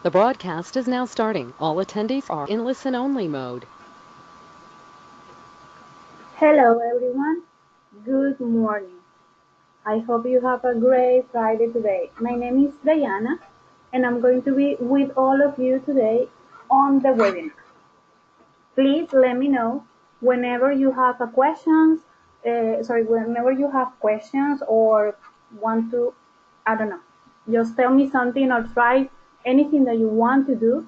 The broadcast is now starting. All attendees are in listen-only mode. Hello everyone, good morning. I hope you have a great Friday today. My name is Diana and I'm going to be with all of you today on the webinar. Please let me know whenever you have whenever you have questions or want to, I don't know, just tell me something or try anything that you want to do.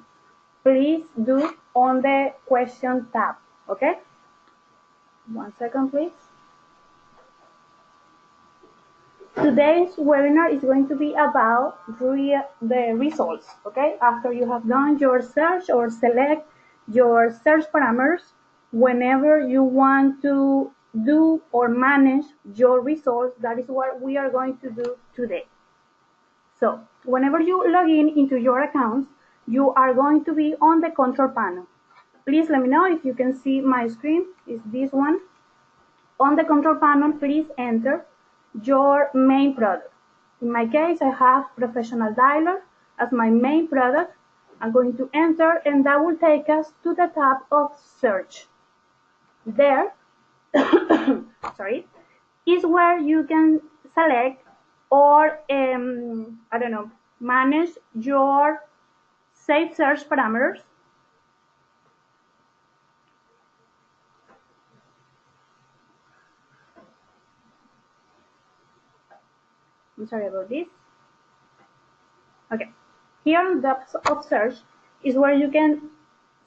Please do on the question tab, okay? 1 second, please. Today's webinar is going to be about the results, okay? After you have done your search or select your search parameters, whenever you want to do or manage your results, that is what we are going to do today. So, whenever you log in into your accounts, you are going to be on the control panel. Please let me know if you can see my screen. Is this one? On the control panel, please enter your main product. In my case, I have Professional Dialer as my main product. I'm going to enter, and that will take us to the tab of search. There, is where you can select or, manage your saved search parameters. I'm sorry about this. Okay, here on the depth of search is where you can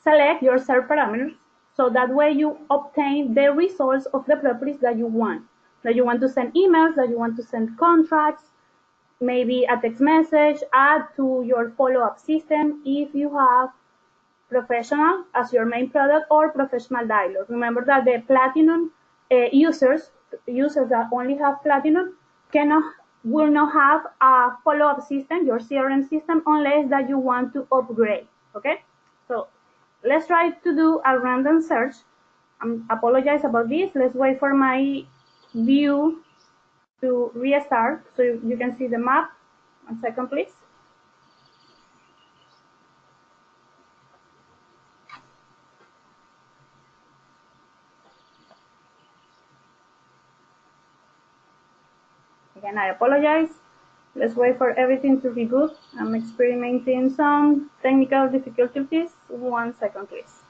select your search parameters, so that way you obtain the results of the properties that you want. That you want to send emails, that you want to send contracts, maybe a text message, add to your follow-up system if you have Professional as your main product or Professional Dialer. Remember that the Platinum users that only have Platinum will not have a follow-up system, your CRM system, unless that you want to upgrade. Okay, so let's try to do a random search. Apologize about this. Let's wait for my view to restart so you can see the map. 1 second, please. Again, I apologize. Let's wait for everything to reboot. I'm experiencing some technical difficulties. 1 second, please.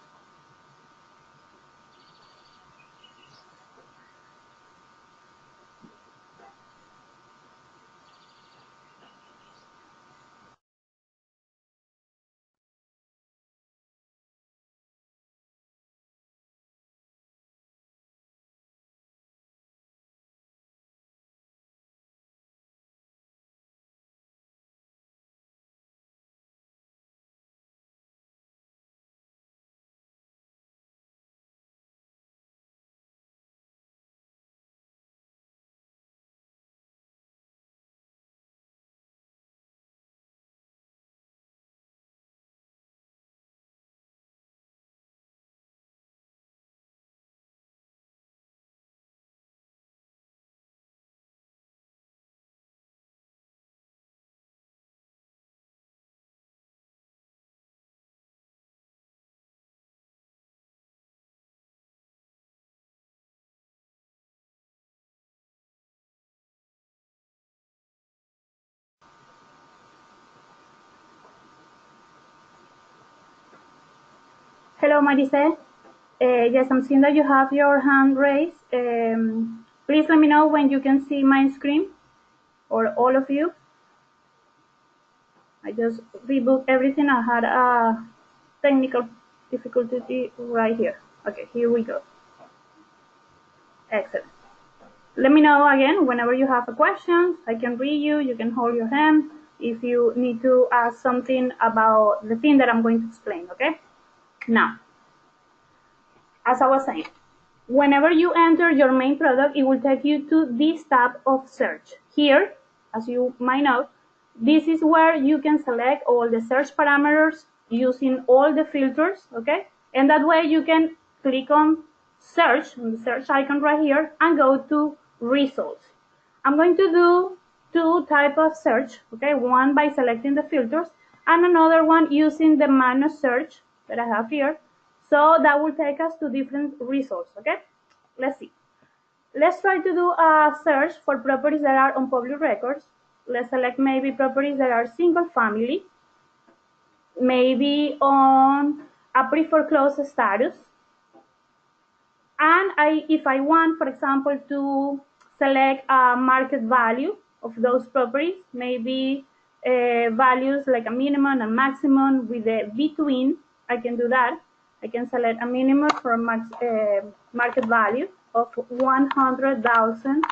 Hello, Marise. Yes, I'm seeing that you have your hand raised. Please let me know when you can see my screen, or all of you. I just reboot everything. I had a technical difficulty right here. Okay, here we go. Excellent. Let me know again whenever you have a question. I can read you. You can hold your hand if you need to ask something about the thing that I'm going to explain, okay? Now, as I was saying, whenever you enter your main product, it will take you to this tab of search. Here, as you might know, this is where you can select all the search parameters using all the filters, okay? And that way you can click on search, on the search icon right here, and go to results. I'm going to do two types of search, okay? One by selecting the filters, and another one using the manus search that I have here. So that will take us to different results, okay? Let's see. Let's try to do a search for properties that are on public records. Let's select maybe properties that are single family, maybe on a pre-foreclosed status. And if I want, for example, to select a market value of those properties, maybe values like a minimum and maximum with a between, I can do that. I can select a minimum for market value of 100,000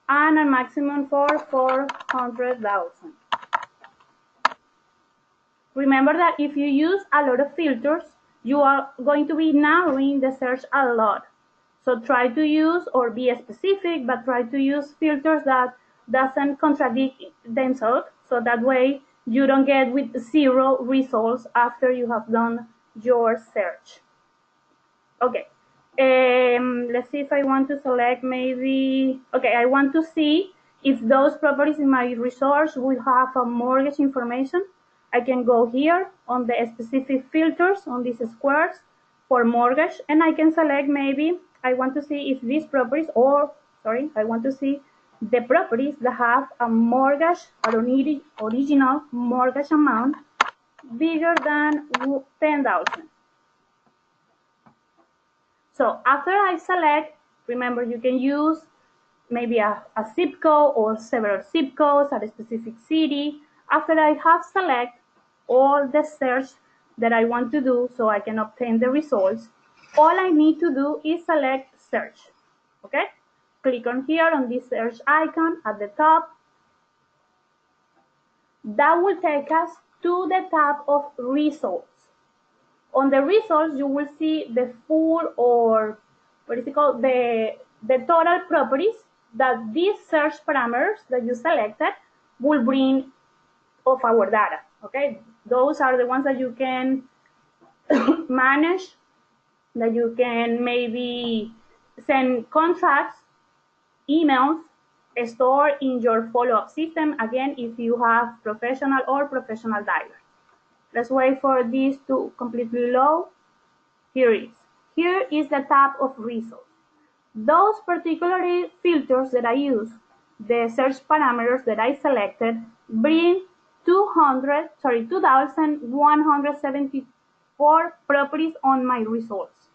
and a maximum for 400,000. Remember that if you use a lot of filters, you are going to be narrowing the search a lot. So try to use, or be specific, but try to use filters that doesn't contradict themselves. So that way you don't get with 0 results after you have done your search. Okay. Let's see if I want to select maybe, okay, I want to see if those properties in my resource will have a mortgage information. I can go here on the specific filters on these squares for mortgage, and I can select maybe I want to see if these properties, or sorry, I want to see the properties that have a mortgage or original mortgage amount bigger than 10,000. So after I select, remember you can use maybe a zip code or several zip codes at a specific city. After I have select all the search that I want to do so I can obtain the results, all I need to do is select search. Okay? Click on here on this search icon at the top. That will take us to the tab of results. On the results, you will see the full, or what is it called, the total properties that these search parameters that you selected will bring of our data. Okay, those are the ones that you can manage, that you can maybe send contracts, emails, store in your follow-up system, again, if you have professional or professional divers. Let's wait for this to completely load. Here it is. Here is the tab of results. Those particular filters that I use, the search parameters that I selected, bring 2,174 properties on my results.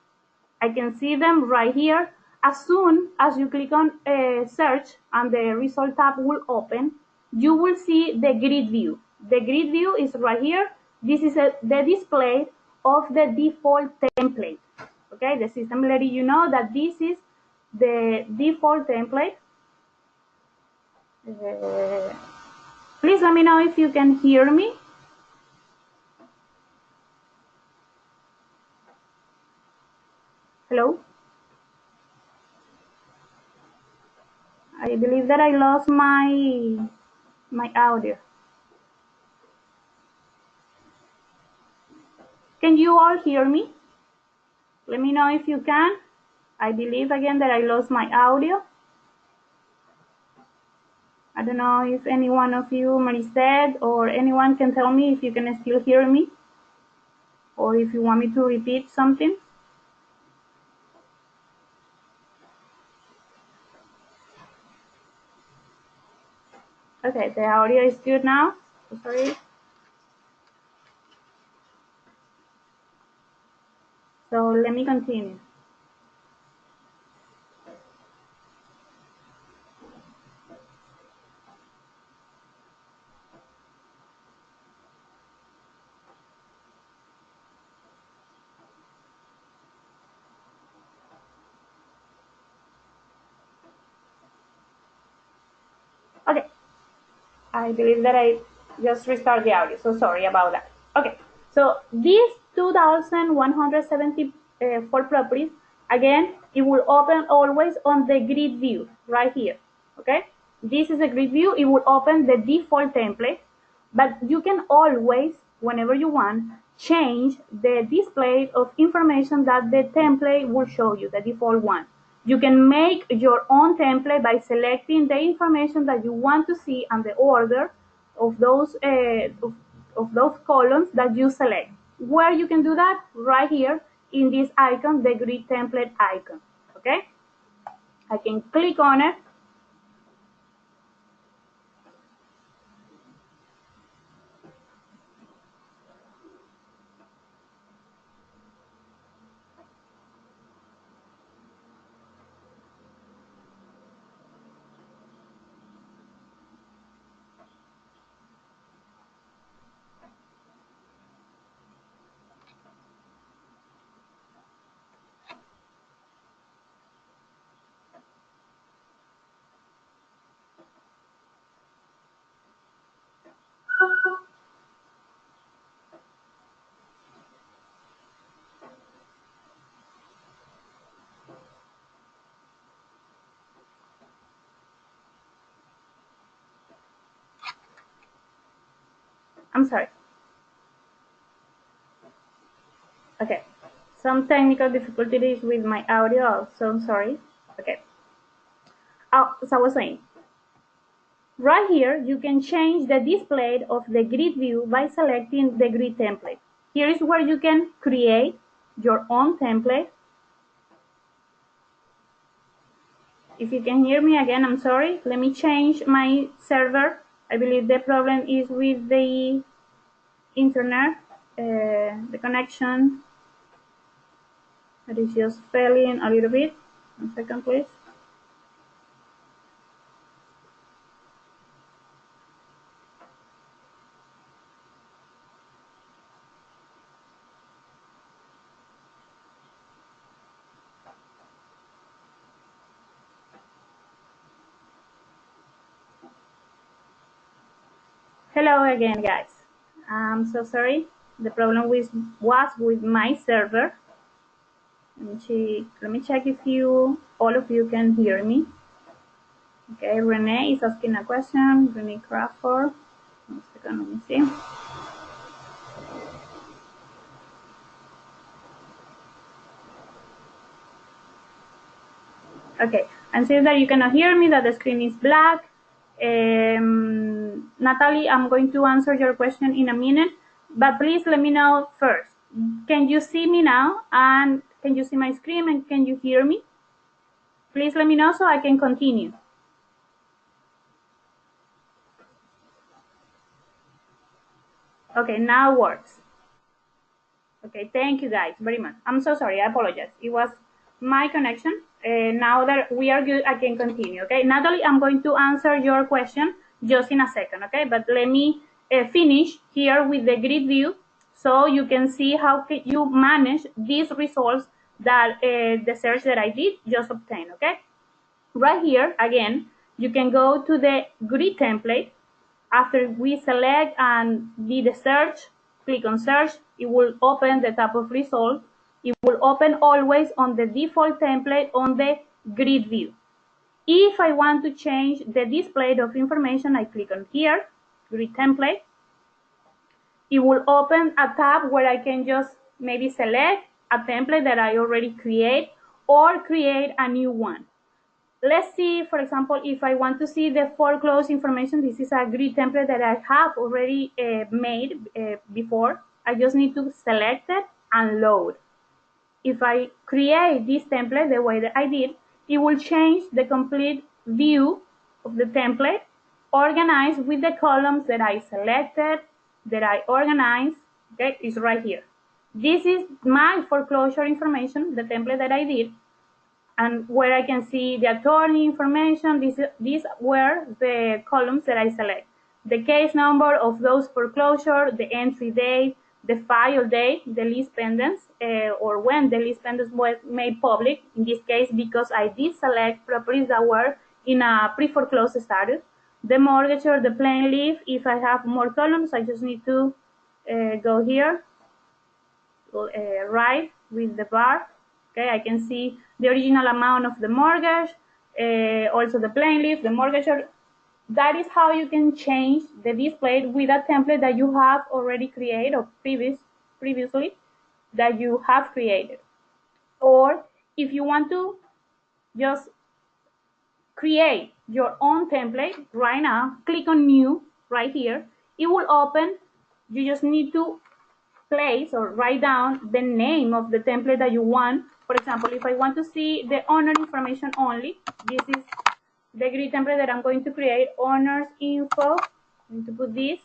I can see them right here. As soon as you click on search and the result tab will open, you will see the grid view. The grid view is right here. This is the display of the default template. Okay, the system letting you know that this is the default template. Please let me know if you can hear me. Hello? I believe that I lost my audio. Can you all hear me? Let me know if you can. I believe again that I lost my audio. I don't know if any one of you, Maricet, or anyone can tell me if you can still hear me, or if you want me to repeat something. Okay, the audio is good now. Sorry. So let me continue. Okay, I believe that I just restart the audio, so sorry about that. Okay, so these 2,174 properties, again, it will open always on the grid view right here. Okay, this is a grid view. It will open the default template, but you can always, whenever you want, change the display of information that the template will show you, the default one. You can make your own template by selecting the information that you want to see and the order of those of those columns that you select. Where you can do that? Right here in this icon, the grid template icon. Okay, I can click on it. I'm sorry. Okay, some technical difficulties with my audio, so I'm sorry. Okay, so I was saying, right here you can change the display of the grid view by selecting the grid template. Here is where you can create your own template. If you can hear me again, I'm sorry. Let me change my server. I believe the problem is with the internet, the connection. It is just failing a little bit. 1 second, please. Hello again, guys. I'm so sorry. The problem was with my server. Let me check if all of you can hear me. Okay, Renee is asking a question. Renee Crawford. 1 second, let me see. Okay, and since that you cannot hear me, that the screen is black. Natalie, I'm going to answer your question in a minute, but please let me know first. Can you see me now? And can you see my screen and can you hear me? Please let me know so I can continue. Okay, now it works. Okay, thank you guys very much. I'm so sorry, I apologize. It was my connection. Now that we are good, I can continue. Okay, Natalie, I'm going to answer your question just in a second. Okay, but let me finish here with the grid view so you can see how you manage these results that the search that I did just obtained. Okay, right here again, you can go to the grid template. After we select and did the search, click on search, it will open the tab of results. It will open always on the default template on the grid view. If I want to change the display of information, I click on here, grid template. It will open a tab where I can just maybe select a template that I already create or create a new one. Let's see, for example, if I want to see the foreclosed information, this is a grid template that I have already made before. I just need to select it and load. If I create this template the way that I did, it will change the complete view of the template, organized with the columns that I selected, that I organized. Okay, it's right here. This is my foreclosure information, the template that I did. And where I can see the attorney information, these were the columns that I select. The case number of those foreclosure, the entry date, the file date, the lease pendants, or when the lease pendants was made public, in this case, because I did select properties that were in a pre-foreclosed status. The mortgagor, the plaintiff, if I have more columns, I just need to go here, right with the bar. Okay, I can see the original amount of the mortgage, also the plaintiff, the mortgagor. That is how you can change the display with a template that you have already created or previously that you have created. Or if you want to just create your own template right now, click on new right here. It will open You just need to place or write down the name of the template that you want. For example, if I want to see the owner information only, this is the grid template that I'm going to create, owners info. I'm going to put this.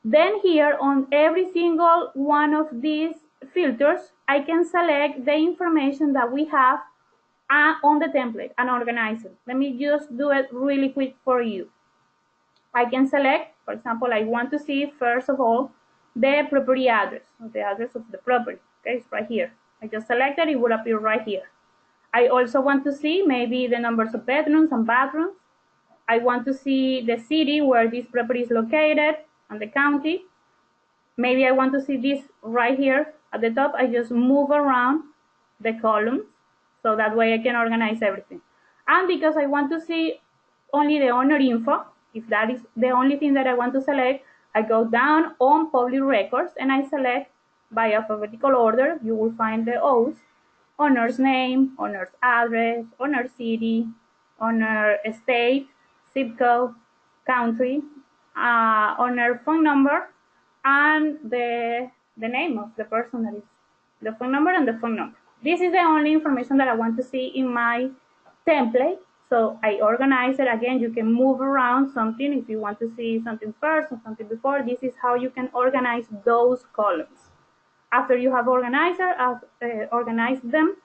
Then here on every single one of these filters, I can select the information that we have on the template and organize it. Let me just do it really quick for you. I can select, for example, I want to see first of all the property address, the address of the property. Okay, it's right here. I just selected, it would appear right here. I also want to see maybe the numbers of bedrooms and bathrooms. I want to see the city where this property is located and the county. Maybe I want to see this right here at the top. I just move around the columns so that way I can organize everything. And because I want to see only the owner info, if that is the only thing that I want to select, I go down on public records and I select by alphabetical order. You will find the O's, owner's name, owner's address, owner city, owner state, zip code, country, owner phone number, and the name of the person, that is the phone number and the phone number. This is the only information that I want to see in my template. So I organize it. Again, you can move around something if you want to see something first or something before. This is how you can organize those columns. After you have organized them,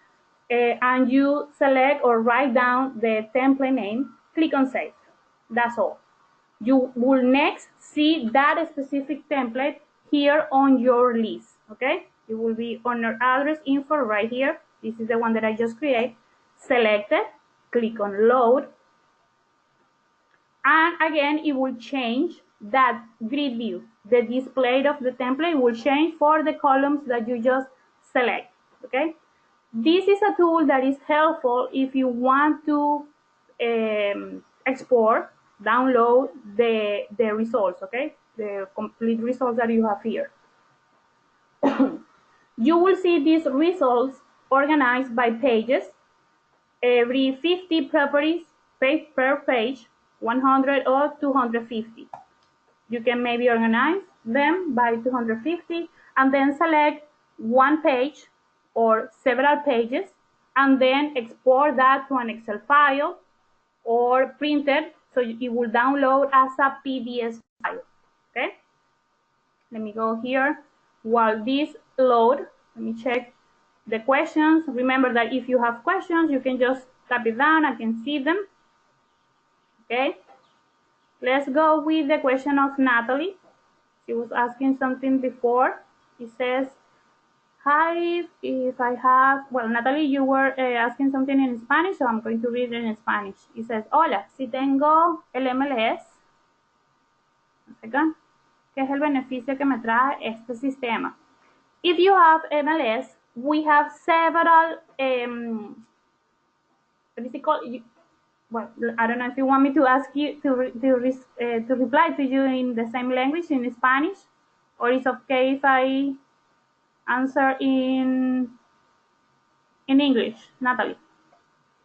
and you select or write down the template name, click on Save. That's all. You will next see that specific template here on your list, okay? It will be owner address info right here. This is the one that I just created. Select it, click on Load, and again, it will change that grid view. The display of the template will change for the columns that you just select, okay? This is a tool that is helpful if you want to export, download the results, okay? The complete results that you have here. You will see these results organized by pages. Every 50 properties per page, 100 or 250. You can maybe organize them by 250 and then select one page or several pages and then export that to an Excel file or print it so it will download as a PDF file. Okay, let me go here while this load. Let me check the questions. Remember that if you have questions, you can just tap it down. I can see them. Okay, let's go with the question of Natalie. She was asking something before. It says, hi, if I have, well, Natalie, you were asking something in Spanish, so I'm going to read it in Spanish. It says, hola, si tengo el MLS, ¿qué es el beneficio que me trae este sistema? If you have MLS, we have several, what is it called? Well, I don't know if you want me to ask you to reply to you in the same language, in Spanish, or it's okay if I answer in English, Natalie.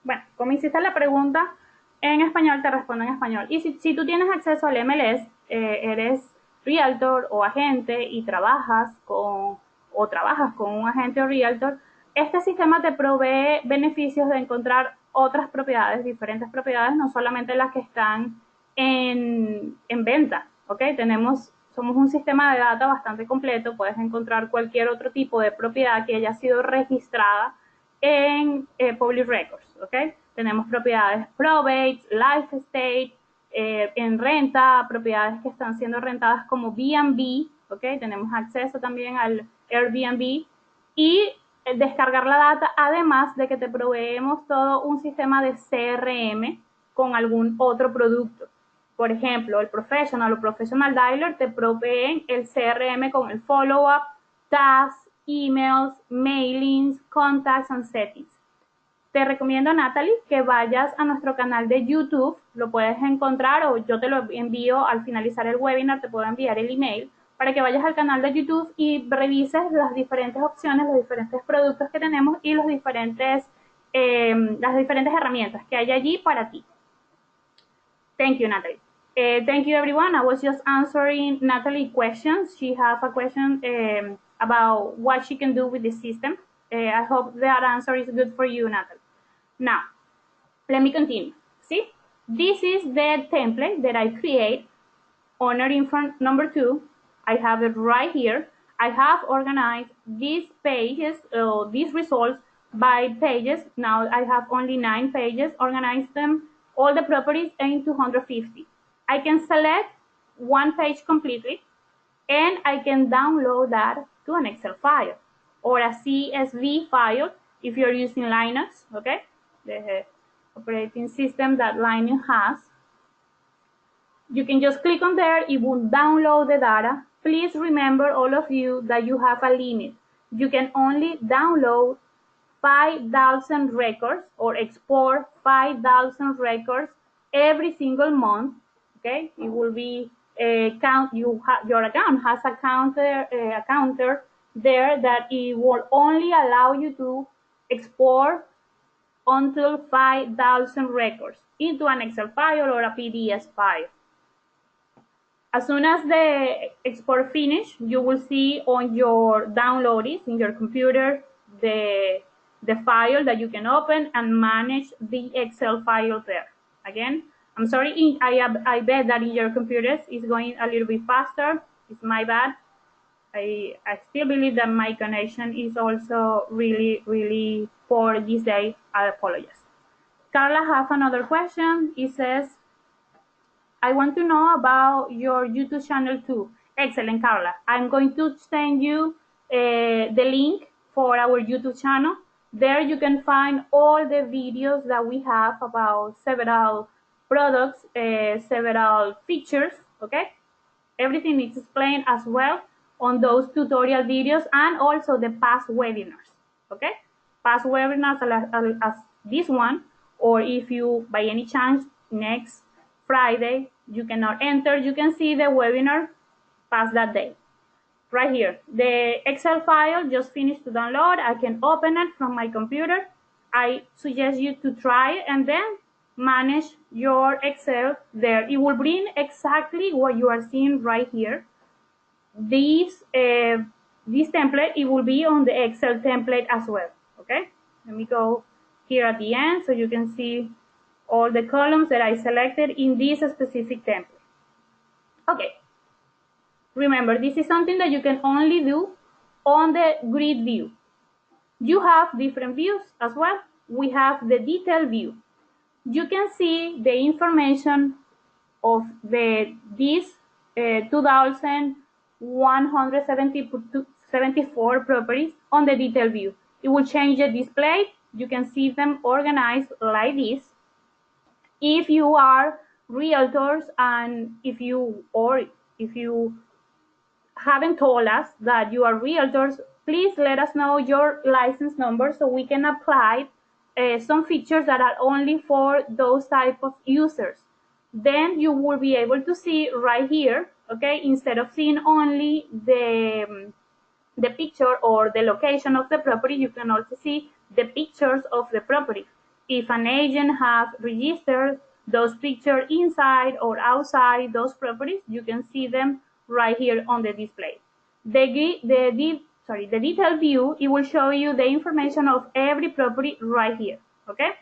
Bueno, como hiciste la pregunta en español, te respondo en español. Y si tú tienes acceso al MLS, eres realtor o agente y trabajas con un agente o realtor, este sistema te provee beneficios de encontrar otras propiedades, diferentes propiedades, no solamente las que están en venta, ¿ok? Somos un sistema de data bastante completo, puedes encontrar cualquier otro tipo de propiedad que haya sido registrada en Public Records, ¿ok? Tenemos propiedades probate, life estate, en renta, propiedades que están siendo rentadas como B&B, ¿ok? Tenemos acceso también al Airbnb y descargar la data, además de que te proveemos todo un sistema de CRM con algún otro producto. Por ejemplo, el Professional o Professional Dialer te proveen el CRM con el follow-up, tasks, emails, mailings, contacts and settings. Te recomiendo, Natalie, que vayas a nuestro canal de YouTube. Lo puedes encontrar o yo te lo envío al finalizar el webinar, te puedo enviar el email para que vayas al canal de YouTube y revises las diferentes opciones, los diferentes productos que tenemos y las diferentes herramientas que hay allí para ti. Thank you, Natalie. Thank you, everyone. I was just answering Natalie's questions. She has a question about what she can do with the system. I hope that answer is good for you, Natalie. Now, let me continue. See, this is the template that I create. Owner info number 2. I have it right here. I have organized these pages, these results by pages. Now I have only 9 pages, organized them, all the properties in 250. I can select one page completely, and I can download that to an Excel file or a CSV file if you're using Linux, okay? The operating system that Linux has. You can just click on there, it will download the data. Please remember, all of you, that you have a limit. You can only download 5,000 records or export 5,000 records every single month. Okay, it will be your account has a counter there that it will only allow you to export until 5,000 records into an Excel file or a PDF file. As soon as the export finish, you will see on your downloads in your computer the file that you can open and manage the Excel file there. Again, I'm sorry, I bet that in your computers it's going a little bit faster. It's my bad. I still believe that my connection is also really, really poor this day. I apologize. Carla has another question. It says, I want to know about your YouTube channel too. Excellent, Carla. I'm going to send you the link for our YouTube channel. There you can find all the videos that we have about several products, several features, okay? Everything is explained as well on those tutorial videos and also the past webinars, okay? Past webinars as this one, or if you, by any chance, next Friday, you cannot enter, you can see the webinar past that day. Right here, the Excel file just finished to download. I can open it from my computer. I suggest you to try and then manage your Excel there. It will bring exactly what you are seeing right here. This template, it will be on the Excel template as well, okay? Let me go here at the end so you can see all the columns that I selected in this specific template. Okay, remember, this is something that you can only do on the grid view. You have different views as well. We have the detail view. You can see the information of these 2,174 properties on the detail view. It will change the display. You can see them organized like this. If you are realtors and if you haven't told us that you are realtors, please let us know your license number so we can apply some features that are only for those type of users. Then you will be able to see right here, okay, instead of seeing only the picture or the location of the property, you can also see the pictures of the property. If an agent has registered those pictures inside or outside those properties, you can see them right here on the display. The detailed view, it will show you the information of every property right here, okay?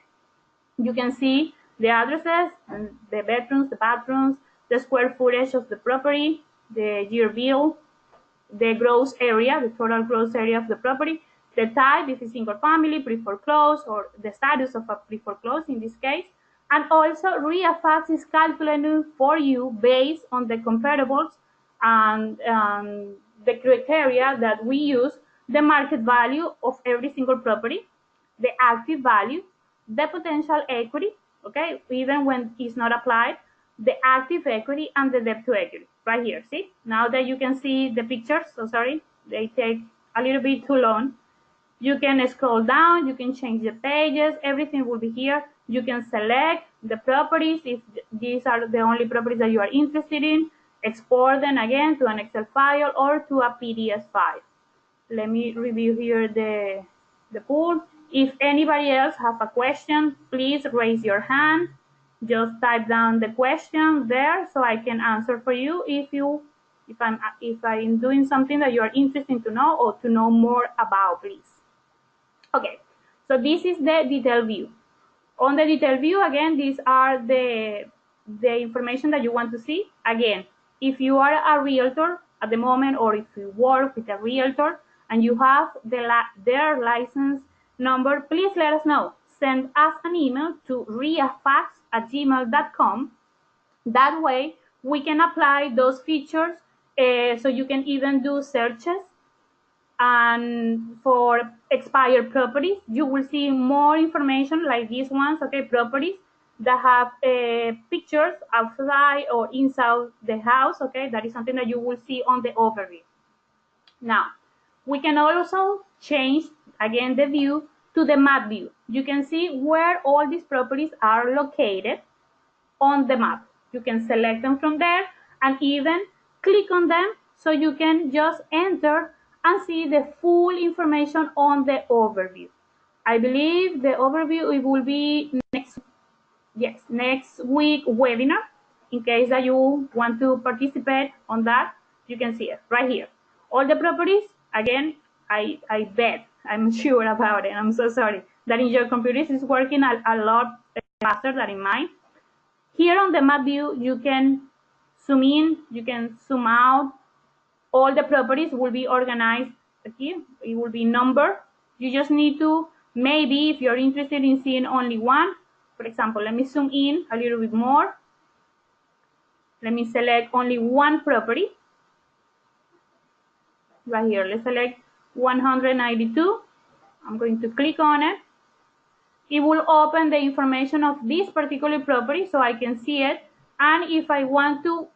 You can see the addresses, and the bedrooms, the bathrooms, the square footage of the property, the year bill, the gross area, the total gross area of the property, the type, if it's single family, pre-foreclosed, or the status of a pre-foreclosed in this case. And also, REIFax is calculated for you based on the comparables and the criteria that we use, the market value of every single property, the active value, the potential equity, okay, even when it's not applied, the active equity, and the debt to equity right here. See, now that you can see the pictures, so sorry, they take a little bit too long. You can scroll down, you can change the pages, everything will be here. You can select the properties if these are the only properties that you are interested in, export them again to an Excel file or to a PDF file. Let me review here the pool. If anybody else have a question, please raise your hand. Just type down the question there so I can answer for you if I'm doing something that you are interested to know or to know more about, please. Okay, so this is the detail view. On the detail view, again, these are the information that you want to see. Again, if you are a realtor at the moment, or if you work with a realtor and you have their license number, please let us know. Send us an email to reifax@gmail.com. That way, we can apply those features, so you can even do searches. And for expired properties, you will see more information like these ones, okay, properties that have pictures outside or inside the house, okay, that is something that you will see on the overview. Now, we can also change, again, the view to the map view. You can see where all these properties are located on the map. You can select them from there and even click on them so you can just enter and see the full information on the overview. I believe the overview, it will be next week webinar. In case that you want to participate on that, you can see it right here. All the properties, again, I bet, I'm sure about it. I'm so sorry that in your computers is working a lot faster than in mine. Here on the map view, you can zoom in, you can zoom out. All the properties will be organized here. It will be numbered. You just need to, maybe if you're interested in seeing only one, for example, let me zoom in a little bit more. Let me select only one property. Right here, let's select 192. I'm going to click on it. It will open the information of this particular property so I can see it. And if I want to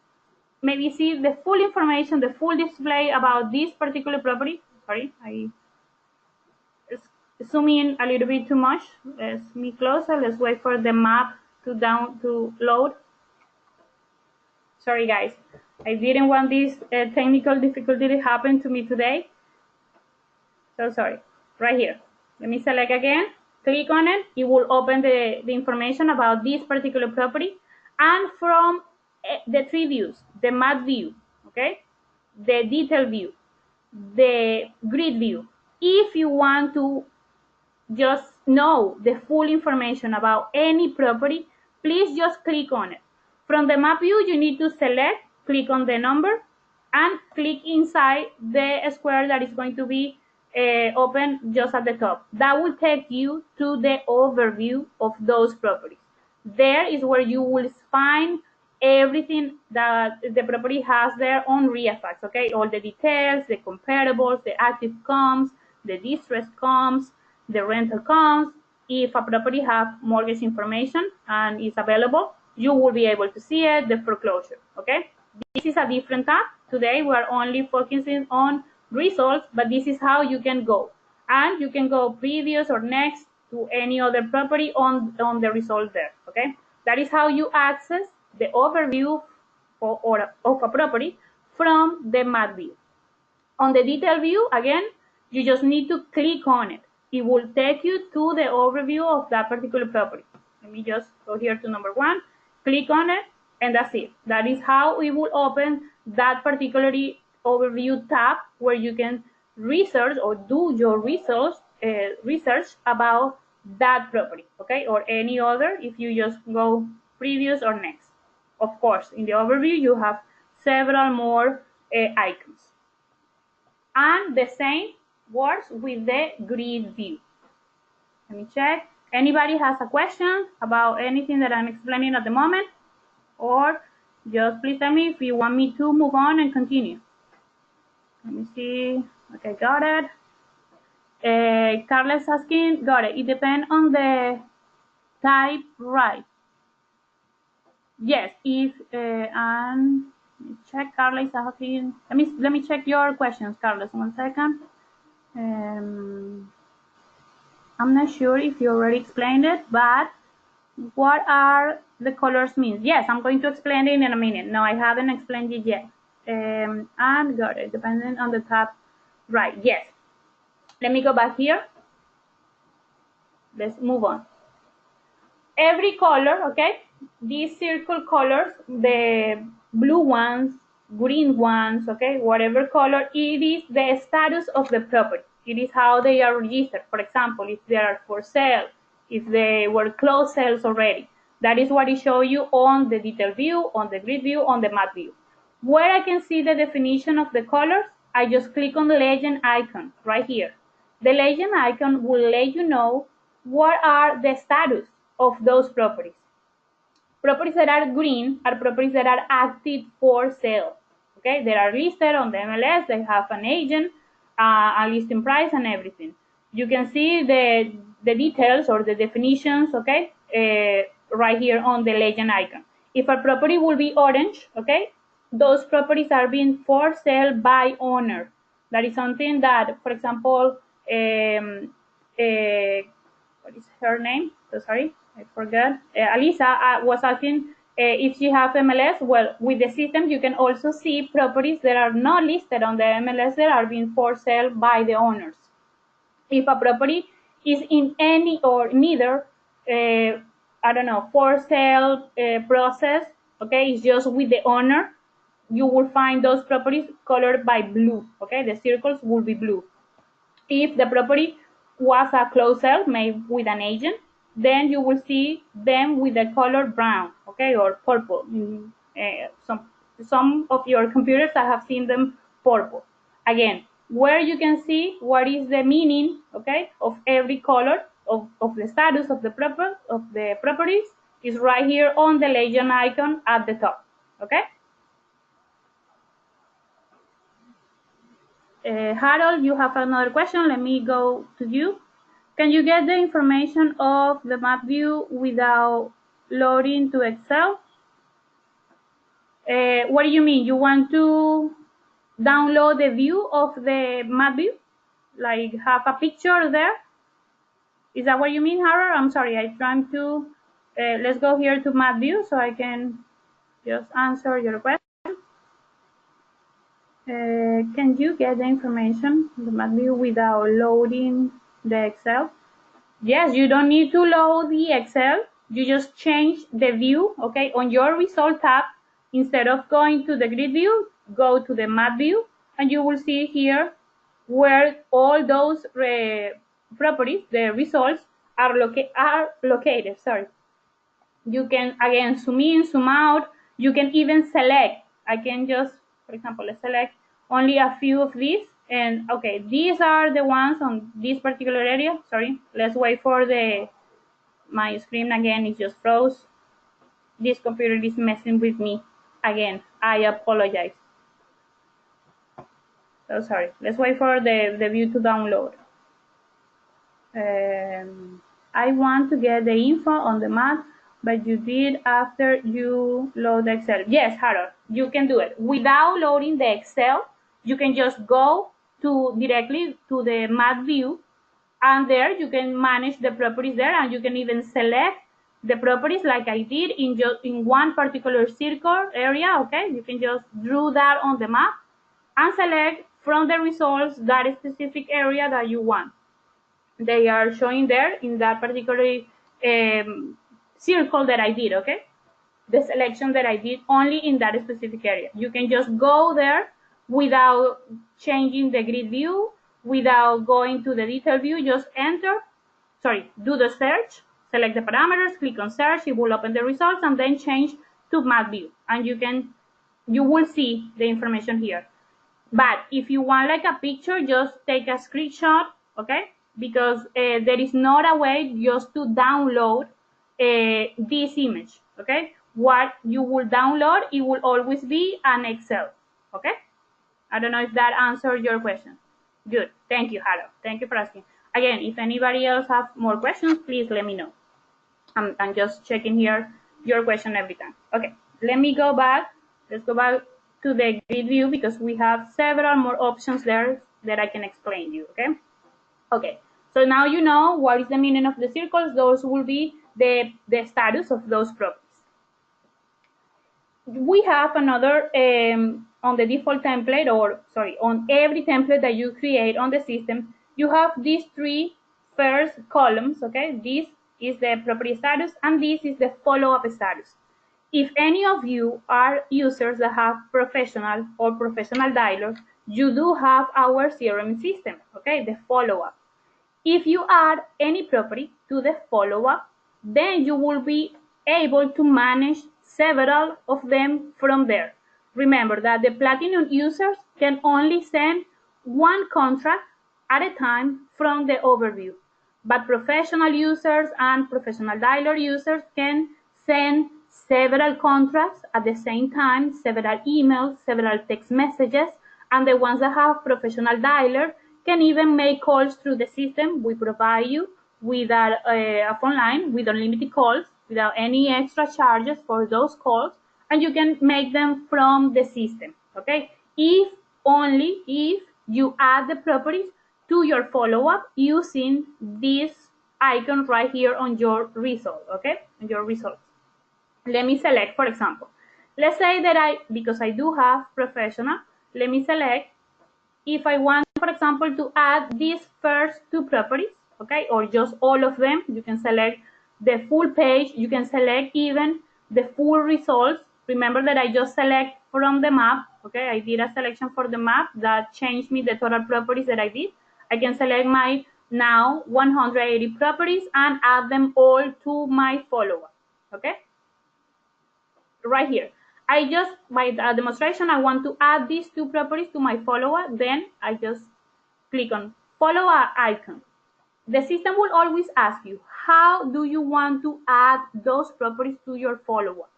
maybe see the full information, the full display about this particular property, sorry, I zoom in a little bit too much. Let's me closer. Let's wait for the map to load. Sorry guys, I didn't want this technical difficulty to happen to me today. So sorry. Right here, let me select again, click on it. It will open the information about this particular property. And from the three views, the map view, okay, the detail view, the grid view, if you want to just know the full information about any property, please just click on it. From the map view, you need to select, click on the number, and click inside the square that is going to be open just at the top. That will take you to the overview of those properties. There is where you will find everything that the property has there on REIFax, okay? All the details, the comparables, the active comps, the distressed comps, the rental comps. If a property have mortgage information and is available, you will be able to see it, the foreclosure, okay? This is a different tab. Today we are only focusing on results, but this is how you can go. And you can go previous or next to any other property on the result there, okay? That is how you access the overview of a property from the map view. On the detail view, again, you just need to click on it. It will take you to the overview of that particular property. Let me just go here to number one, click on it, and that's it. That is how it will open that particular overview tab where you can research or do your research about that property, okay, or any other if you just go previous or next. Of course, in the overview you have several more icons. And the same works with the grid view. Let me check. Anybody has a question about anything that I'm explaining at the moment? Or just please tell me if you want me to move on and continue. Let me see. Okay, got it. Carla's asking, got it. It depends on the type, right? Yes, if and let me check. Carla is asking. Let me check your questions, Carlos. 1 second. I'm not sure if you already explained it, but what are the colors mean? Yes, I'm going to explain it in a minute. No, I haven't explained it yet. And got it, depending on the tab. Right, yes. Let me go back here. Let's move on. every color, okay, these circle colors, the blue ones, green ones, okay, whatever color, it is the status of the property. It is how they are registered. For example, if they are for sale, if they were closed sales already. That is what it shows you on the detail view, on the grid view, on the map view. Where I can see the definition of the colors, I just click on the legend icon right here. The legend icon will let you know what are the status of those properties. Properties that are green are properties that are active for sale. Okay, they are listed on the MLS, they have an agent, a listing price, and everything. You can see the details or the definitions, okay, right here on the legend icon. If a property will be orange, okay, those properties are being for sale by owner. That is something that, for example, what is her name? So sorry, I forgot. Alisa was asking if she has MLS. Well, with the system, you can also see properties that are not listed on the MLS that are being for sale by the owners. If a property is in any or neither, I don't know, for sale process, okay, it's just with the owner, you will find those properties colored by blue, okay, the circles will be blue. If the property was a closed sale made with an agent, then you will see them with the color brown, okay, or purple. Some of your computers, I have seen them purple. Again, where you can see what is the meaning, okay, of every color of the status of the properties is right here on the legend icon at the top, okay. Harold, you have another question. Let me go to you. Can you get the information of the map view without loading to Excel? What do you mean? You want to download the view of the map view? Like have a picture there? Is that what you mean, Harold? I'm sorry, I'm trying to, let's go here to map view so I can just answer your question. Can you get the information, the map view, without loading the Excel? Yes, you don't need to load the Excel. You just change the view, okay, on your result tab. Instead of going to the grid view, go to the map view, and you will see here where all those properties, the results, are located. Sorry. You can, again, zoom in, zoom out. You can even select. I can just, for example, let's select only a few of these. And okay, these are the ones on this particular area. Sorry, let's wait for my screen again. It just froze. This computer is messing with me again. I apologize. So sorry. Let's wait for the view to download. I want to get the info on the map, but you did after you load the Excel. Yes, Harold, you can do it. Without loading the Excel, you can just go directly to the map view, and there you can manage the properties there, and you can even select the properties like I did in one particular circle area, okay? You can just draw that on the map and select from the results that specific area that you want. They are showing there in that particular circle that I did, okay? The selection that I did only in that specific area. You can just go there without changing the grid view, without going to the detail view, just do the search, select the parameters, click on search, it will open the results, and then change to map view. And you will see the information here. But if you want like a picture, just take a screenshot, okay? Because there is not a way just to download this image, okay? What you will download, it will always be an Excel, okay? I don't know if that answered your question. Good, thank you, Harold. Thank you for asking. Again, if anybody else have more questions, please let me know. I'm just checking here your question every time. Okay, let me go back. Let's go back to the grid view because we have several more options there that I can explain to you, okay? Okay, so now you know what is the meaning of the circles. Those will be the status of those properties. We have another, on the default template, or sorry, on every template that you create on the system, you have these three first columns, okay? These is the property status, and this is the follow-up status. If any of you are users that have professional or professional dialer, you do have our CRM system, okay, the follow-up. If you add any property to the follow-up, then you will be able to manage several of them from there. Remember that the Platinum users can only send one contract at a time from the overview, but professional users and professional dialer users can send several contracts at the same time, several emails, several text messages, and the ones that have professional dialer can even make calls through the system. We provide you with a phone line with unlimited calls without any extra charges for those calls, and you can make them from the system, okay? If only if you add the properties to your follow-up using this icon right here on your result, okay? On your results. Let me select, for example, let's say that because I do have professional, let me select if I want, for example, to add these first two properties, okay, or just all of them. You can select the full page. You can select even the full results. Remember that I just select from the map, okay? I did a selection for the map that changed me the total properties that I did. I can select my now 180 properties and add them all to my follow-up, okay? Right here. I just, by the demonstration, I want to add these two properties to my follow-up. Then I just click on follow-up icon. The system will always ask you, how do you want to add those properties to your follow-up?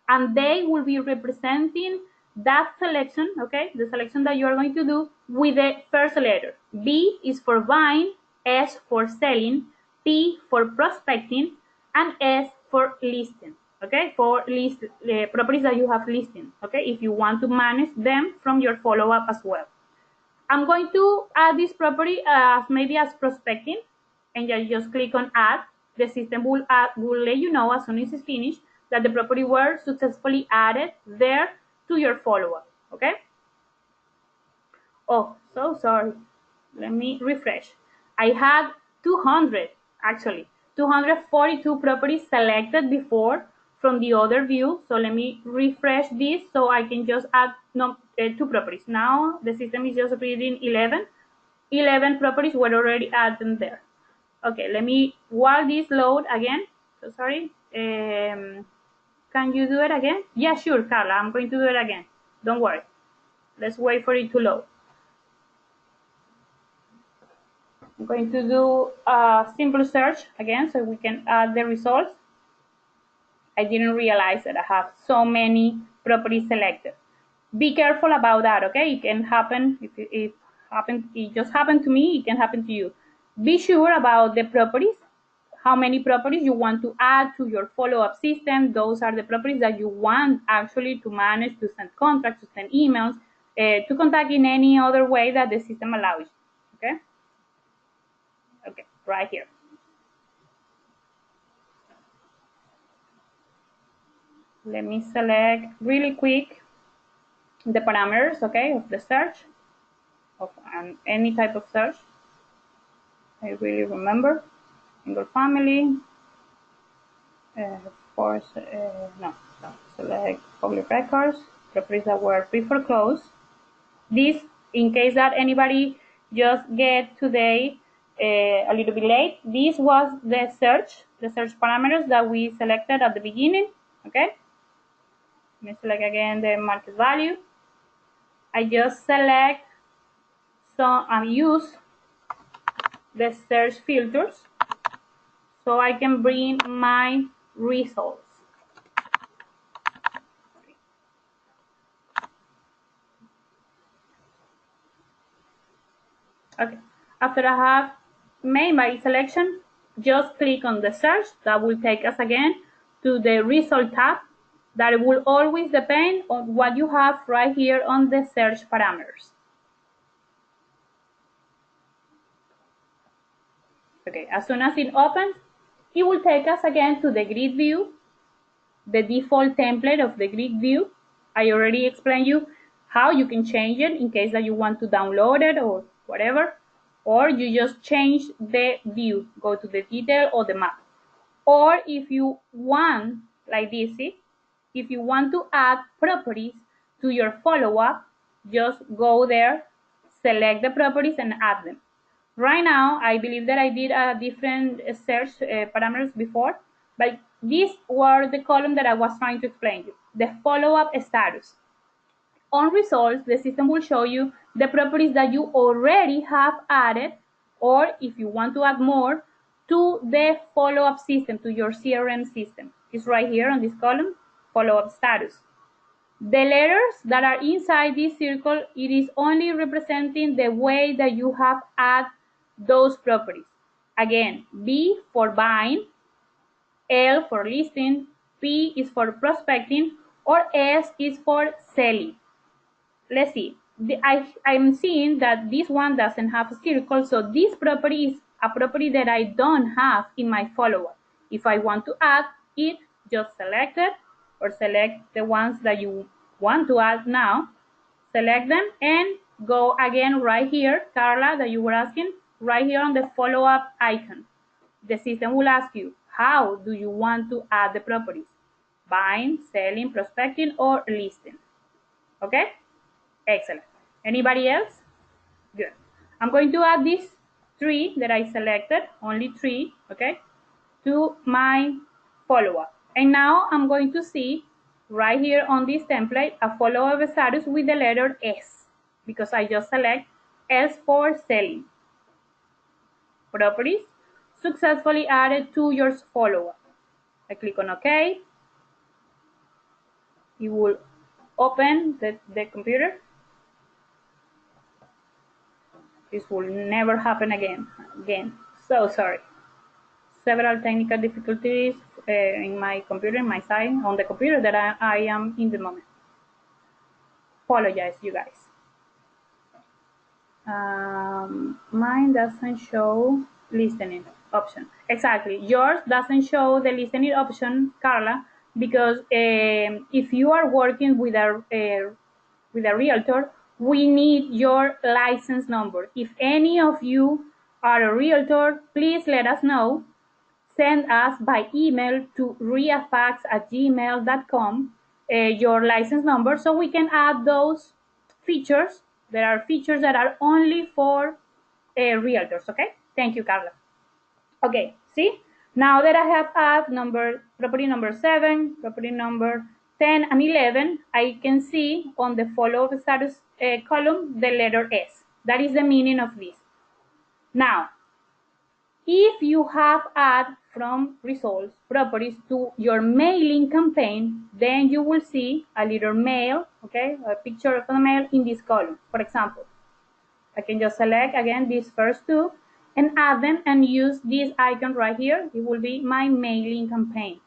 And they will be representing that selection, okay, the selection that you are going to do with the first letter. B is for buying, S for selling, P for prospecting, and S for listing. Okay, for list properties that you have listing. Okay, if you want to manage them from your follow-up as well. I'm going to add this property maybe as prospecting, and you just click on add. The system will let you know as soon as it's finished that the property were successfully added there to your follow-up. Okay. Oh, so sorry. Let me refresh. I had 200 actually, 242 properties selected before from the other view. So let me refresh this so I can just add two properties. Now the system is just reading 11 properties were already added there. Okay, let me, while this load again, so sorry, can you do it again? Yeah, sure, Carla, I'm going to do it again. Don't worry. Let's wait for it to load. I'm going to do a simple search again so we can add the results. I didn't realize that I have so many properties selected. Be careful about that, okay? It can happen, if it just happened to me, it can happen to you. Be sure about the properties, how many properties you want to add to your follow-up system. Those are the properties that you want actually to manage, to send contracts, to send emails, to contact in any other way that the system allows you, okay? Okay, right here. Let me select really quick the parameters, okay, of the search, of any type of search. I really remember single family. Of course, no. Select public records, properties that were pre-foreclosed. This, in case that anybody just get today a little bit late, this was the search parameters that we selected at the beginning, okay? Let me select again the market value. I just select and use the search filters so I can bring my results. Okay, after I have made my selection, just click on the search. That will take us again to the result tab. That will always depend on what you have right here on the search parameters. Okay, as soon as it opens, it will take us again to the grid view, the default template of the grid view. I already explained you how you can change it in case that you want to download it or whatever, or you just change the view, go to the detail or the map. Or if you want, like this, see? If you want to add properties to your follow-up, just go there, select the properties and add them. Right now, I believe that I did a different search parameters before, but these were the column that I was trying to explain you. The follow-up status. On results, the system will show you the properties that you already have added, or if you want to add more, to the follow-up system, to your CRM system. It's right here on this column, follow-up status. The letters that are inside this circle, it is only representing the way that you have added those properties. Again, B for buying, L for listing, P is for prospecting, or S is for selling. Let's see. I'm seeing that this one doesn't have a circle, so this property is a property that I don't have in my follow-up. If I want to add it, just select it, or select the ones that you want to add now, select them, and go again right here, Carla, that you were asking, right here on the follow-up icon. The system will ask you, how do you want to add the properties? Buying, selling, prospecting, or listing. Okay? Excellent. Anybody else? Good. I'm going to add these 3 that I selected, only 3, okay, to my follow-up. And now I'm going to see right here on this template a follow-up status with the letter S, because I just select S for selling. Properties successfully added to your follow-up. I click on OK. It will open the computer. This will never happen again. So sorry. Several technical difficulties in my computer, in my side, on the computer that I am in the moment. Apologize, you guys. Mine doesn't show listening option. Exactly. Yours doesn't show the listening option, Carla, because if you are working with a realtor, we need your license number. If any of you are a realtor, please let us know. Send us by email to REIFax@gmail.com your license number, so we can add those features. There are features that are only for realtors. Okay, thank you, Carla. Okay, see, now that I have added property number 7, property number 10 and 11, I can see on the follow-up status column the letter S. That is the meaning of this. Now, if you have added from results properties to your mailing campaign, then you will see a little mail, okay, a picture of the mail in this column. For example, I can just select again these first 2 and add them and use this icon right here. It will be my mailing campaign.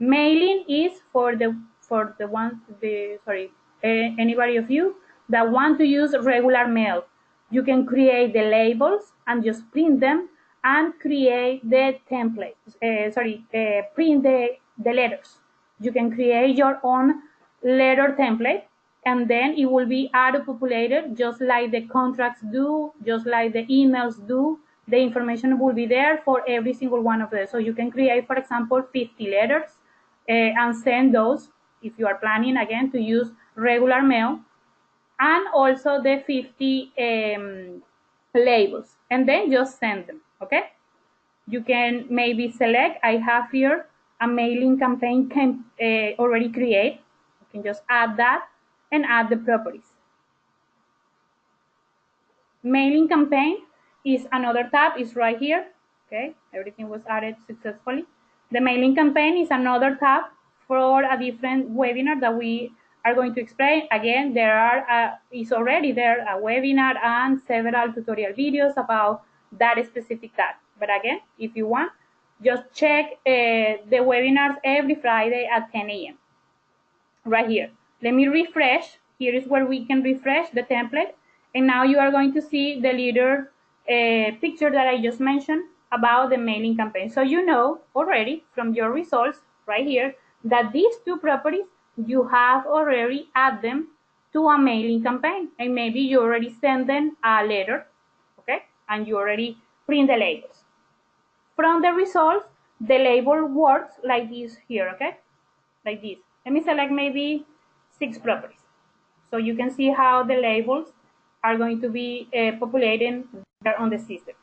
Mailing is for anybody of you that want to use regular mail. You can create the labels and just print them and create the template. Print the letters. You can create your own letter template, and then it will be auto-populated just like the contracts do, just like the emails do. The information will be there for every single one of them. So you can create, for example, 50 letters and send those if you are planning, again, to use regular mail, and also the 50 labels, and then just send them, okay? You can maybe select, I have here a mailing campaign already created. You can just add that and add the properties. Mailing campaign is another tab, is right here, okay? Everything was added successfully. The mailing campaign is another tab for a different webinar that we are going to explain. Again, is already there a webinar and several tutorial videos about that specific tab. But again, if you want, just check the webinars every Friday at 10 a.m. right here. Let me refresh. Here is where we can refresh the template. And now you are going to see the little picture that I just mentioned about the mailing campaign. So you know already from your results right here that these 2 properties, you have already added them to a mailing campaign. And maybe you already send them a letter, okay? And you already print the labels. From the results, the label works like this here, okay? Like this. Let me select maybe 6 properties. So you can see how the labels are going to be populating there on the system.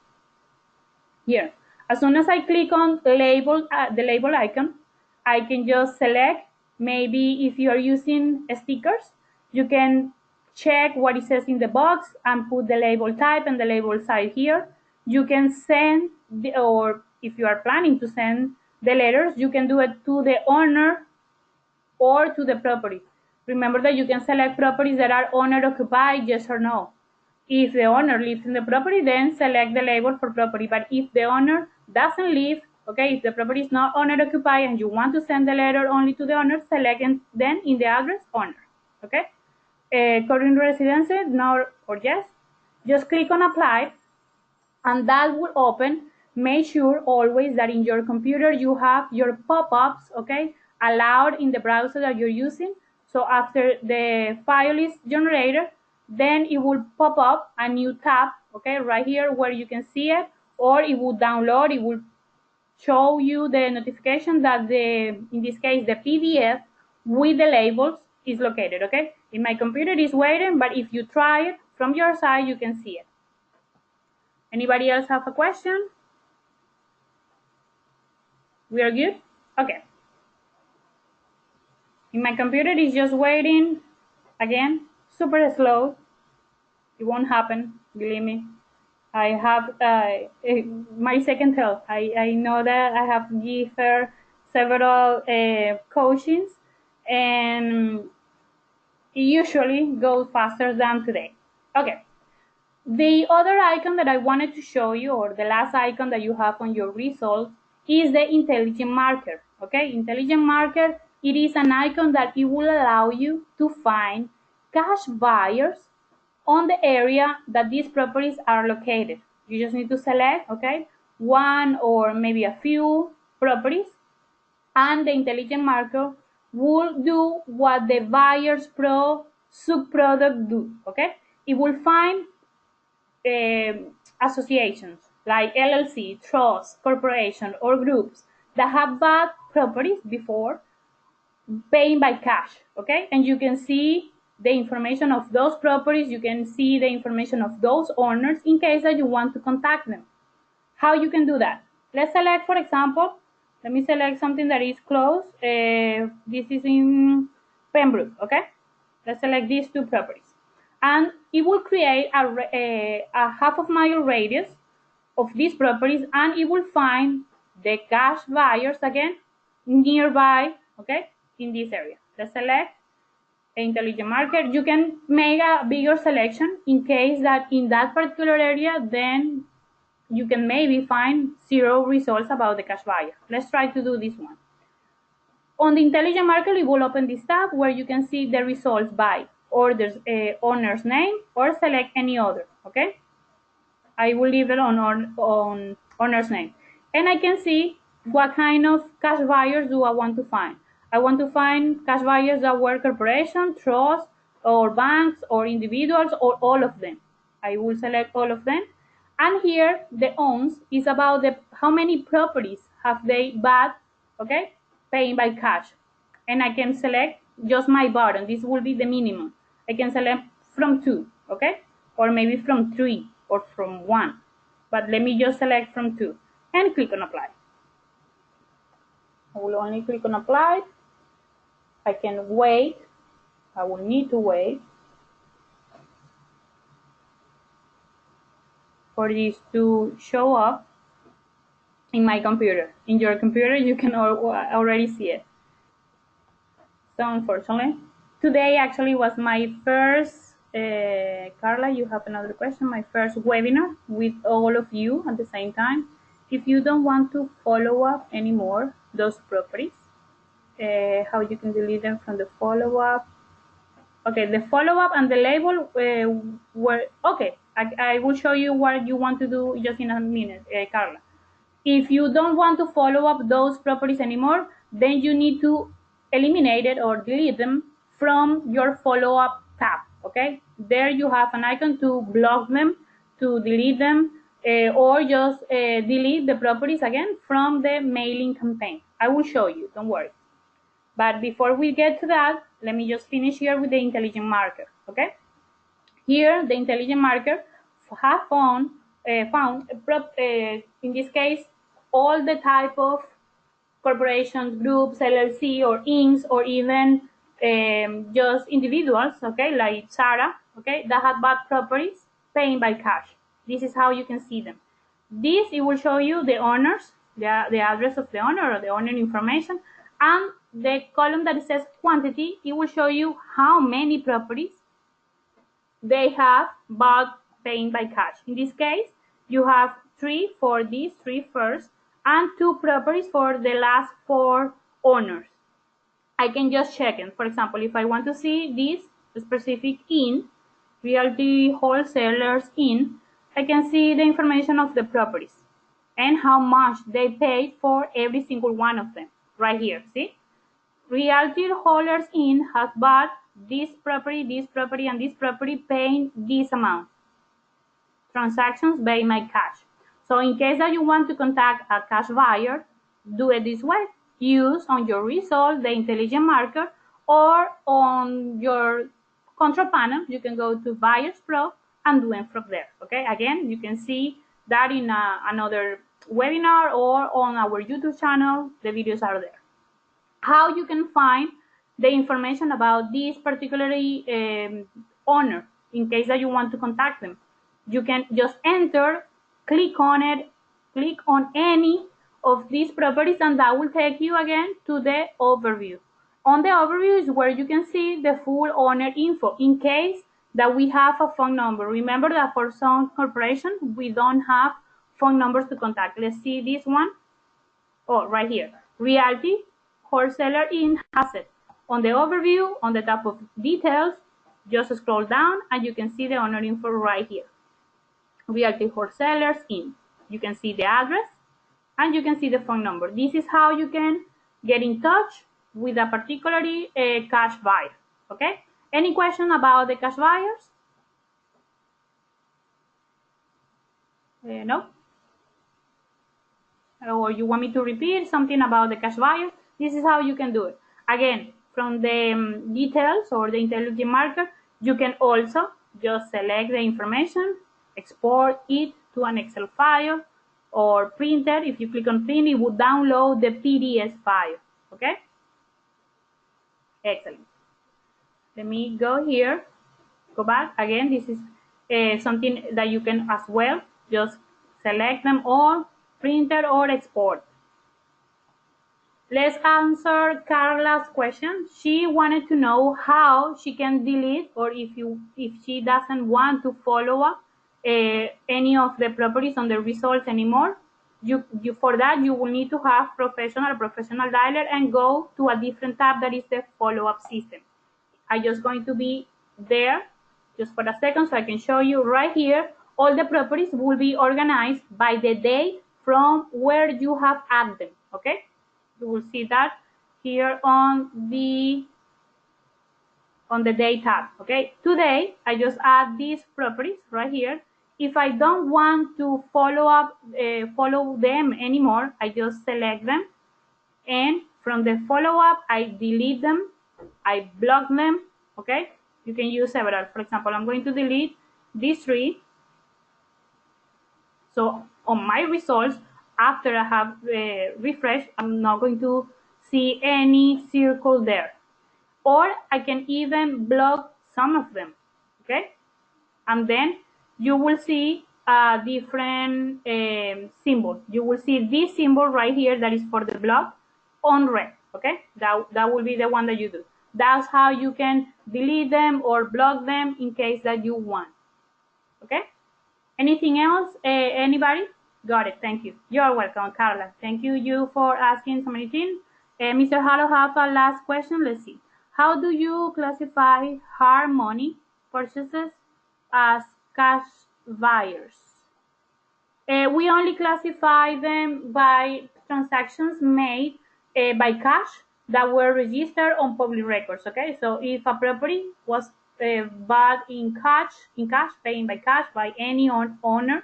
Here, as soon as I click on the label icon, I can just select. Maybe if you are using stickers, you can check what it says in the box and put the label type and the label size here. You can send or if you are planning to send the letters, you can do it to the owner or to the property. Remember that you can select properties that are owner occupied, yes or no. If the owner lives in the property, then select the label for property. But if the owner doesn't live, okay, if the property is not owner occupied and you want to send the letter only to the owner, select and then in the address owner, okay? Current residence, no or yes. Just click on apply and that will open. Make sure always that in your computer you have your pop-ups, okay, allowed in the browser that you're using. So after the file is generated, then it will pop up a new tab, okay, right here where you can see it, or it will download, it will show you the notification that in this case, the PDF with the labels is located, okay? In my computer it is waiting, but if you try it from your side, you can see it. Anybody else have a question? We are good? Okay. In my computer it's just waiting. Again, super slow. It won't happen, believe me. I have my second health. I know that I have given her several coachings and it usually goes faster than today. Okay. The other icon that I wanted to show you, or the last icon that you have on your results, is the intelligent marker. Okay, intelligent marker, it is an icon that it will allow you to find cash buyers on the area that these properties are located. You just need to select, okay, one or maybe a few properties, and the intelligent marker will do what the buyers pro subproduct do. Okay, it will find associations like LLC, trust, corporation, or groups that have bought properties before paying by cash, okay? And you can see the information of those properties, you can see the information of those owners in case that you want to contact them. How you can do that? Let's select, for example, let me select something that is close. This is in Pembroke, okay? Let's select these 2 properties. And it will create a half-mile radius of these properties, and it will find the cash buyers again nearby, okay, in this area. Let's select intelligent marker. You can make a bigger selection in case that in that particular area, then you can maybe find 0 results about the cash buyer. Let's try to do this one. On the intelligent marker, it will open this tab where you can see the results by orders, owner's name, or select any other, okay? I will leave it on owner's name. And I can see what kind of cash buyers do I want to find. I want to find cash buyers that were corporations, trusts, or banks, or individuals, or all of them. I will select all of them. And here, the owns is about how many properties have they bought, okay, paying by cash. And I can select just my button. This will be the minimum. I can select from 2, okay, or maybe from 3 or from 1. But let me just select from 2 and click on apply. I will only click on apply. I can wait. I will need to wait for this to show up in my computer. In your computer, you can already see it. So unfortunately, today actually was my first, Carla, you have another question, my first webinar with all of you at the same time. If you don't want to follow up anymore those properties, how you can delete them from the follow-up. Okay, the follow-up and the label were, okay, I will show you what you want to do just in a minute, Carla. If you don't want to follow up those properties anymore, then you need to eliminate it or delete them from your follow-up tab, okay? There you have an icon to block them, to delete them, or just delete the properties again from the mailing campaign. I will show you, don't worry. But before we get to that, let me just finish here with the intelligent marker, okay? Here, the intelligent marker have found in this case, all the type of corporations, groups, LLC, or Incs, or even just individuals, okay, like Sarah, okay, that have bad properties paying by cash. This is how you can see them. This, it will show you the owners, the address of the owner or the owner information, and the column that says quantity, it will show you how many properties they have bought paying by cash. In this case, you have 3 for these 3 first, and 2 properties for the last 4 owners. I can just check it. For example, if I want to see this specific in, Realty Wholesalers in, I can see the information of the properties and how much they paid for every single one of them right here. See? Realty Wholesalers in has bought this property, and this property paying this amount. Transactions by my cash. So in case that you want to contact a cash buyer, do it this way. Use on your result the intelligent marker, or on your control panel, you can go to Buyers Pro and do it from there. Okay, again, you can see that in another webinar or on our YouTube channel. The videos are there. How you can find the information about this particularly owner in case that you want to contact them. You can just enter, click on it, click on any of these properties, and that will take you again to the overview. On the overview is where you can see the full owner info in case that we have a phone number. Remember that for some corporations, we don't have phone numbers to contact. Let's see this one. Oh, right here. Realty Wholesaler in has it. On the overview, on the top of details, just scroll down and you can see the owner info right here. Realty Wholesalers in. You can see the address and you can see the phone number. This is how you can get in touch with a particularly cash buyer. Okay? Any question about the cash buyers? No? Or you want me to repeat something about the cash buyer? This is how you can do it. Again, from the details or the intelligent marker, you can also just select the information, export it to an Excel file, or print it. If you click on print, it will download the PDF file. Okay? Excellent. Let me go here, go back. Again, this is something that you can as well just select them all, print it or export. Let's answer Carla's question. She wanted to know how she can delete, or if she doesn't want to follow up any of the properties on the results anymore. For that, you will need to have professional dialer and go to a different tab that is the follow-up system. I'm just going to be there just for a second so I can show you right here. All the properties will be organized by the date from where you have added them. Okay? You will see that here on the date tab. Okay, today I just add these properties right here. If I don't want to follow them anymore, I just select them, and from the follow up I delete them, I block them. Okay, you can use several. For example, I'm going to delete these 3. So on my results, after I have refreshed, I'm not going to see any circle there. Or I can even block some of them, okay? And then you will see a different symbol. You will see this symbol right here that is for the block on red, okay? That will be the one that you do. That's how you can delete them or block them in case that you want, okay? Anything else? Anybody? Got it. Thank you. You're welcome, Carla. Thank you for asking so many things. Mr. Hallo have a last question. Let's see. How do you classify hard money purchases as cash buyers? We only classify them by transactions made by cash that were registered on public records. Okay, so if a property was bought in cash, paying by cash by any owner,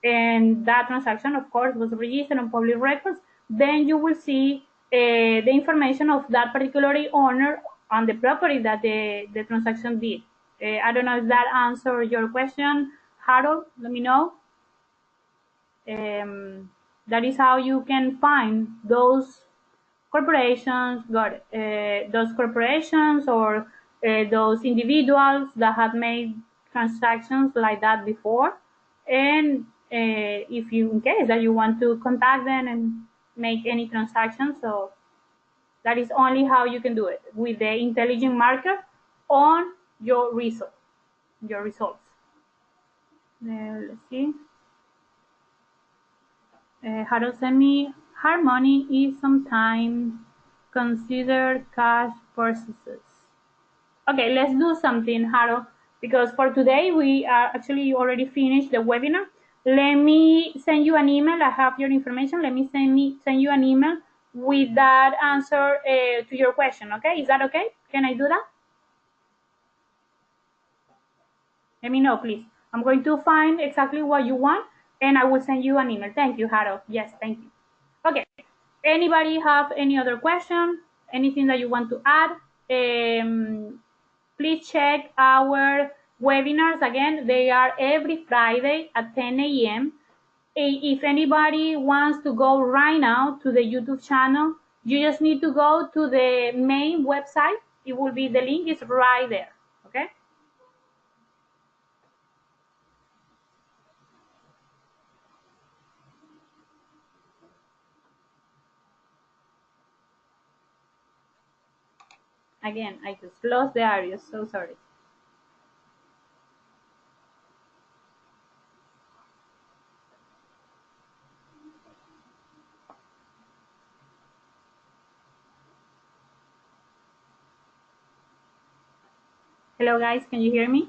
and that transaction, of course, was registered on public records, then you will see the information of that particular owner on the property that the transaction did. I don't know if that answers your question, Harold. Let me know. That is how you can find those corporations, those corporations or those individuals that have made transactions like that before. And if you, in case that you want to contact them and make any transaction, so that is only how you can do it, with the intelligent marker on your results. Let's see. Harold sent me, hard money is sometimes considered cash purchases. Okay, let's do something, Harold, because for today we are actually already finished the webinar. Let me send you an email. I have your information. Let me send you an email with that answer to your question. Okay, is that okay? Can I do that? Let me know, please. I'm going to find exactly what you want, and I will send you an email. Thank you, Harold. Yes, thank you. Okay. Anybody have any other question? Anything that you want to add? Please check our webinars. Again, they are every Friday at 10 a.m. If anybody wants to go right now to the YouTube channel, you just need to go to the main website. It will be, the link is right there. Okay. Again, I just lost the audio, so sorry. Hello guys, can you hear me?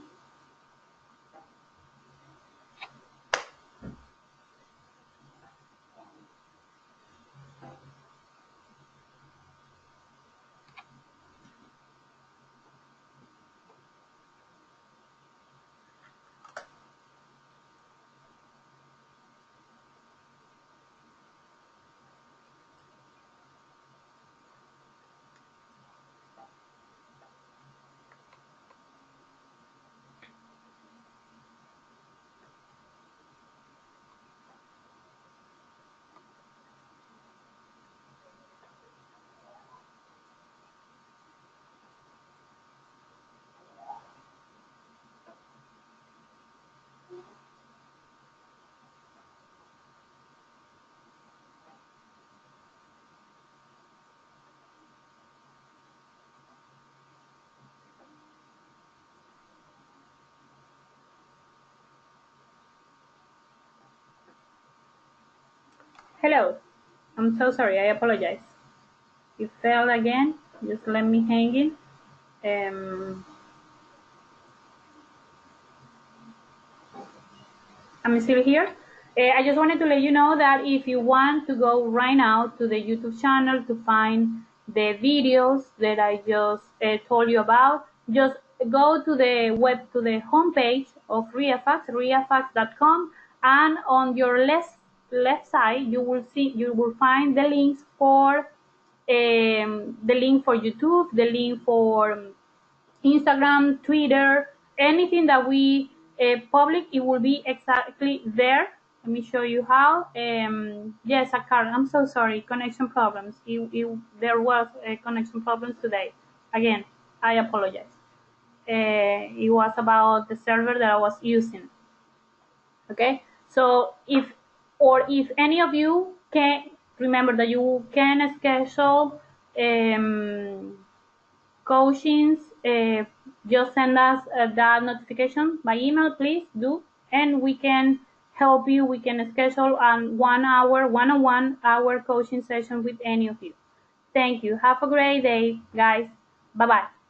Hello. I'm so sorry. I apologize. It fell again. Just let me hang in. I'm still here. I just wanted to let you know that if you want to go right now to the YouTube channel to find the videos that I just told you about, just go to the homepage of REIFax, reifax.com, and on your left side you will find the links for the link for YouTube, the link for Instagram, Twitter, anything that we public, it will be exactly there. Let me show you how. Yes, I'm so sorry, connection problems. There was connection problems today. Again, I apologize. It was about the server that I was using. Okay, so if any of you can remember that you can schedule coachings, just send us that notification by email, please do, and we can help you. We can schedule a 1 hour, one-on-one hour coaching session with any of you. Thank you. Have a great day, guys. Bye-bye.